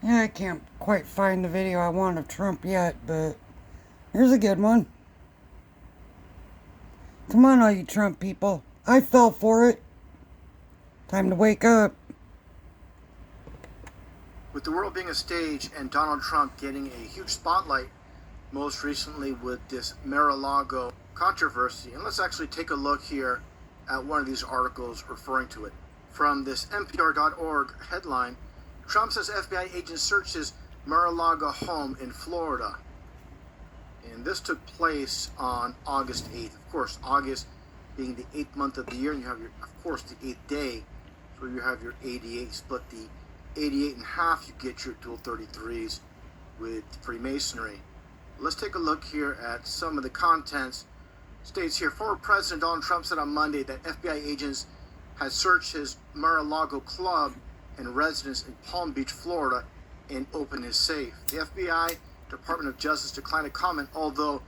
Yeah, I can't quite find the video I want of Trump yet, but here's a good one. Come on, all you Trump people. I fell for it. Time to wake up. With the world being a stage and Donald Trump getting a huge spotlight, most recently with this Mar-a-Lago controversy. And let's actually take a look here at one of these articles referring to it. From this NPR.org headline, Trump says FBI agents searched his Mar-a-Lago home in Florida. And this took place on August 8th. Of course, August being the 8th month of the year, and you have your, of course, the 8th day. So you have your 88, split the 88 in half, you get your dual 33s with Freemasonry. Let's take a look here at some of the contents. States here, former President Donald Trump said on Monday that FBI agents had searched his Mar-a-Lago club and residence in Palm Beach, Florida, and opened his safe. The FBI Department of Justice declined to comment, although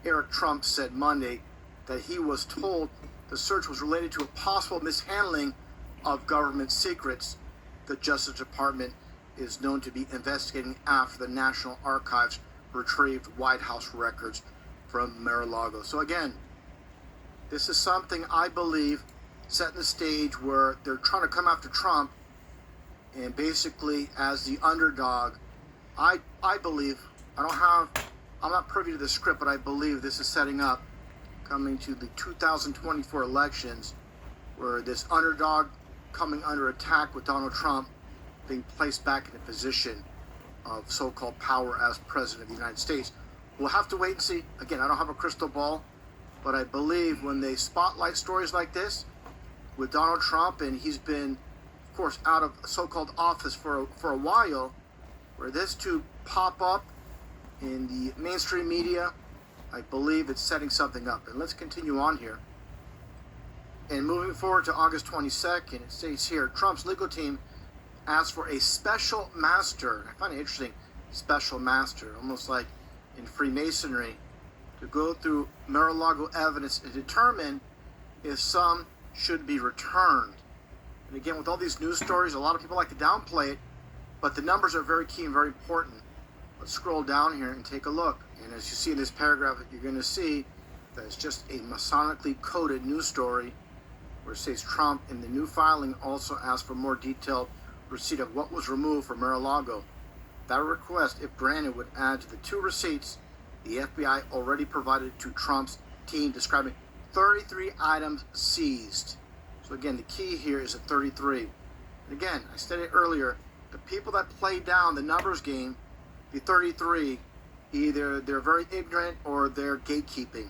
Eric Trump said Monday that he was told the search was related to a possible mishandling of government secrets. The Justice Department is known to be investigating after the National Archives retrieved White House records from Mar-a-Lago. So again, this is something I believe setting the stage where they're trying to come after Trump, and basically as the underdog. I believe, I'm not privy to the script, but I believe this is setting up coming to the 2024 elections, where this underdog coming under attack with Donald Trump being placed back in a position of so-called power as president of the United States. We'll have to wait and see. Again, I don't have a crystal ball, but I believe when they spotlight stories like this with Donald Trump, and he's been, of course, out of so-called office for a while, where this to pop up in the mainstream media, I believe it's setting something up. And let's continue on here. And moving forward to August 22nd, it states here, Trump's legal team asked for a special master. I find it interesting, special master, almost like in Freemasonry, to go through Mar-a-Lago evidence and determine if some should be returned. And again, with all these news stories, a lot of people like to downplay it, but the numbers are very key and very important. Let's scroll down here and take a look. And as you see in this paragraph, you're going to see that it's just a Masonically coded news story where it says Trump in the new filing also asked for more detailed receipt of what was removed from Mar-a-Lago. That request, if granted, would add to the 2 receipts the FBI already provided to Trump's team, describing 33 items seized. So again, the key here is at 33. And again, I stated earlier, the people that play down the numbers game, the 33, either they're very ignorant or they're gatekeeping.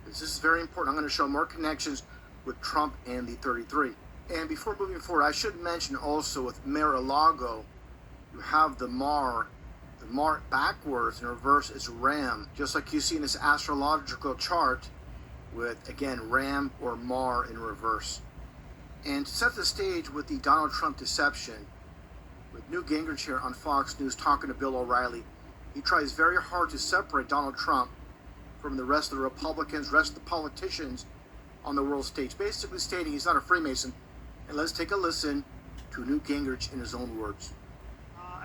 This is very important. I'm going to show more connections with Trump and the 33. And before moving forward, I should mention also with Mar-a-Lago, you have the Mar. The Mar backwards in reverse is Ram, just like you see in this astrological chart with, again, Ram or Mar in reverse. And to set the stage with the Donald Trump deception, with Newt Gingrich here on Fox News talking to Bill O'Reilly, he tries very hard to separate Donald Trump from the rest of the Republicans, rest of the politicians on the world stage, basically stating he's not a Freemason. And let's take a listen to Newt Gingrich in his own words.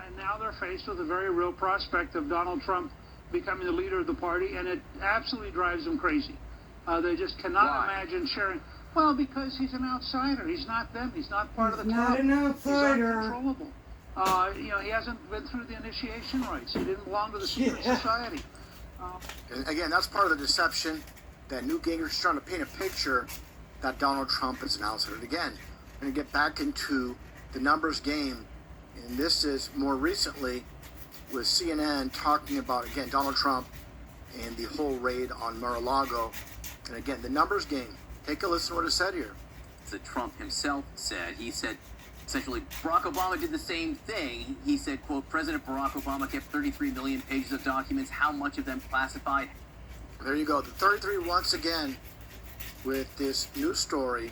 And now they're faced with a very real prospect of Donald Trump becoming the leader of the party, and it absolutely drives them crazy. They just cannot imagine sharing. Well, because he's an outsider. He's not them. He's not part of the Not club. an outsider. He's uncontrollable. He hasn't been through the initiation rites. He didn't belong to the secret society. And again, that's part of the deception that Newt Gingrich is trying to paint a picture that Donald Trump is an outsider. Again, I'm going to get back into the numbers game. And this is more recently with CNN talking about, again, Donald Trump and the whole raid on Mar-a-Lago. And again, the numbers game. Take a listen to what is said here. That Trump himself said. He said, essentially, Barack Obama did the same thing. He said, quote, President Barack Obama kept 33 million pages of documents. How much of them classified? There you go. The 33 once again with this news story.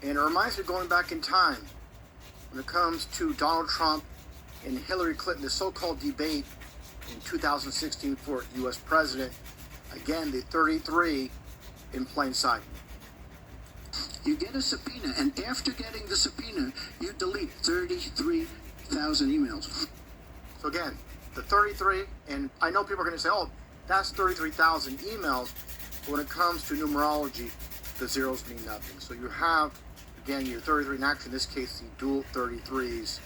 And it reminds me going back in time when it comes to Donald Trump and Hillary Clinton, the so-called debate in 2016 for U.S. president. Again, the 33 in plain sight. You get a subpoena, and after getting the subpoena, you delete 33,000 emails. So again, the 33, and I know people are going to say, oh, that's 33,000 emails. But when it comes to numerology, the zeros mean nothing. So you have, again, your 33, and actually in this case, the dual 33s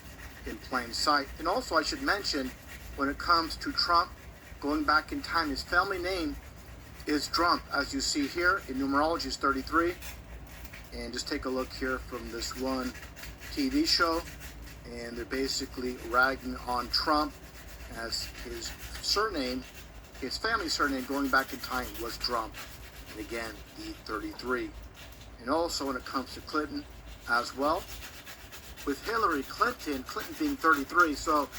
in plain sight. And also I should mention, when it comes to Trump, going back in time, his family name is Trump, as you see here. In numerology is 33. And just take a look here from this one TV show. And they're basically ragging on Trump as his surname, his family surname going back in time was Trump. And again, the 33. And also when it comes to Clinton as well, with Hillary Clinton being 33, so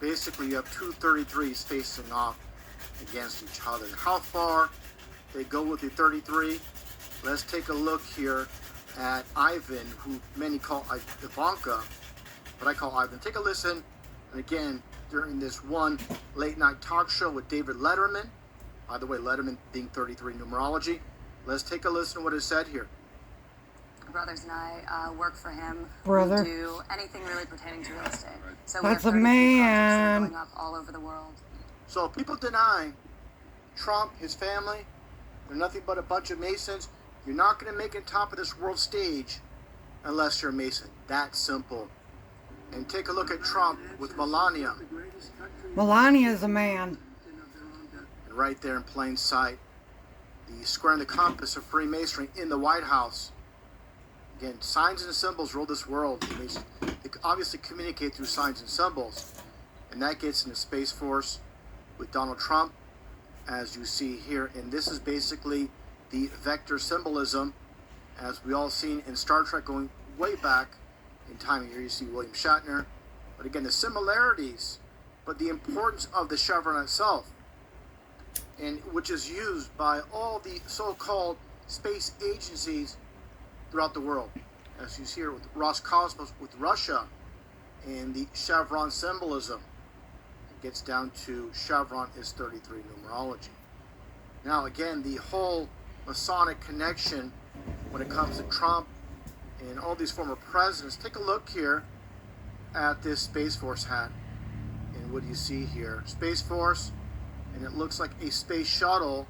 basically you have two 33s facing off against each other. How far they go with the 33, let's take a look here at Ivan, who many call Ivanka, but I call Ivan. Take a listen, and again, during this one late night talk show with David Letterman, by the way, Letterman being 33 numerology, let's take a listen to what is said here. Brothers and I work for him. Brother. We do anything really pertaining to real estate. So That's we have a 33 projects that are man. going up all over the world. So people deny Trump, his family, they're nothing but a bunch of Masons. You're not going to make it top of this world stage unless you're a Mason. That simple. And take a look at Trump with Melania. Melania's a man. And right there in plain sight, the square and the compass of Freemasonry in the White House. Again, signs and symbols rule this world. They obviously communicate through signs and symbols. And that gets into Space Force with Donald Trump, as you see here. And this is basically the vector symbolism, as we all seen in Star Trek going way back in time. Here you see William Shatner. But again, the similarities, but the importance of the chevron itself, and which is used by all the so-called space agencies throughout the world. As you see here with Roscosmos with Russia and the chevron symbolism. It gets down to chevron is 33 numerology. Now again, the whole Masonic connection when it comes to Trump and all these former presidents. Take a look here at this Space Force hat. And what do you see here? Space Force, and it looks like a space shuttle.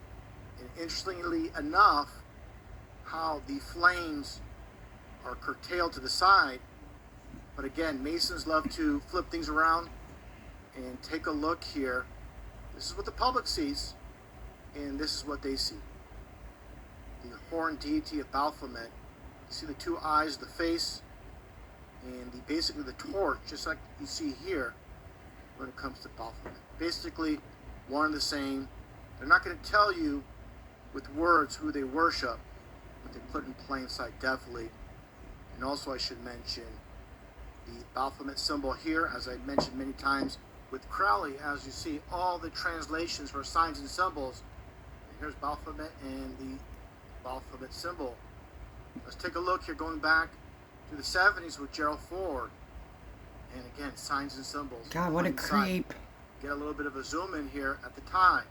And interestingly enough, how the flames are curtailed to the side. But again, Masons love to flip things around. And take a look here. This is what the public sees, and this is what they see. The horned deity of Baphomet. You see the two eyes, the face, and basically the torch, just like you see here when it comes to Baphomet. Basically, one and the same. They're not going to tell you with words who they worship, but they put in plain sight, definitely. And also I should mention the Baphomet symbol here, as I mentioned many times, with Crowley, as you see all the translations for signs and symbols. And here's Baphomet and the Baphomet symbol. Let's take a look here, going back to the 70s with Gerald Ford. And again, signs and symbols. God, what a creep. Get a little bit of a zoom in here at the time.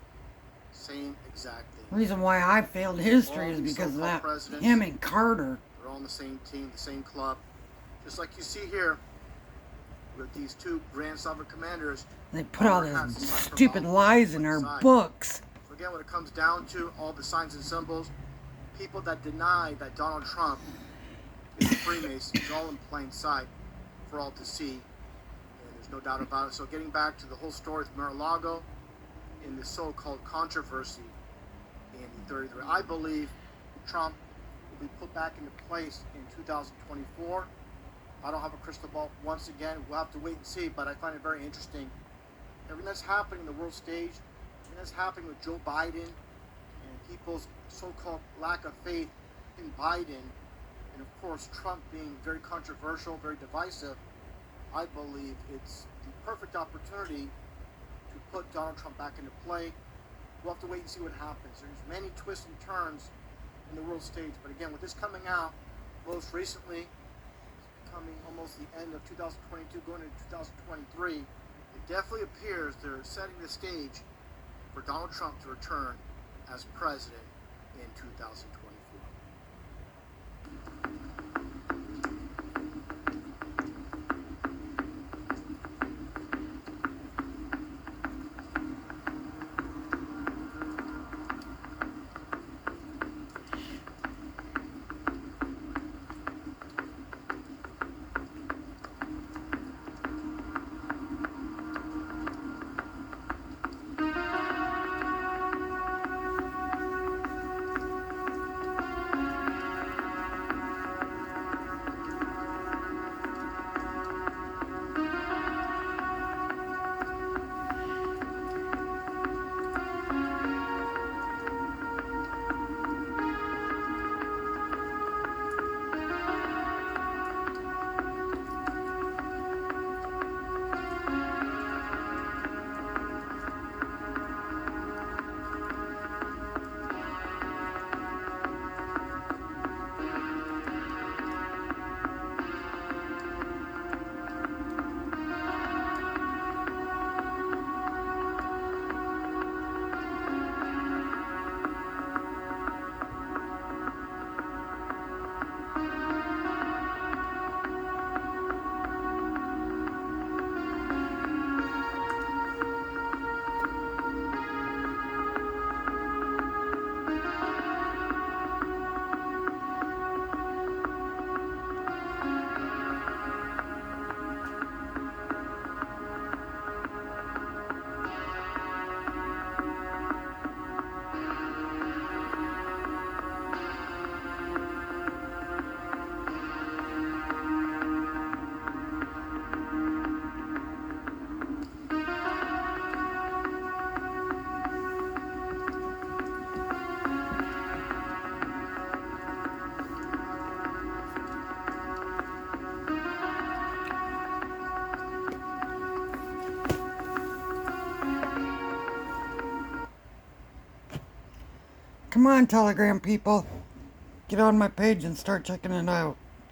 Same exact thing. The reason why I failed history All is these because of so-called that. presidents, Him and Carter. they're all on the same team, the same club. Just like you see here with these two Grand Sovereign Commanders. They put all those stupid lies in our books. So again, when it comes down to all the signs and symbols, people that deny that Donald Trump is a Freemason is all in plain sight for all to see. And there's no doubt about it. So getting back to the whole story with Mar-a-Lago in the so-called controversy in the 33, I believe Trump will be put back into place in 2024. I don't have a crystal ball. Once again, we'll have to wait and see, but I find it very interesting. Everything that's happening in the world stage, everything that's happening with Joe Biden and people's so-called lack of faith in Biden, and of course Trump being very controversial, very divisive, I believe it's the perfect opportunity to put Donald Trump back into play. We'll have to wait and see what happens. There's many twists and turns in the world stage, but again, with this coming out most recently, coming almost the end of 2022, going into 2023, it definitely appears they're setting the stage for Donald Trump to return as president in 2024. Come on, Telegram people. Get on my page and start checking it out.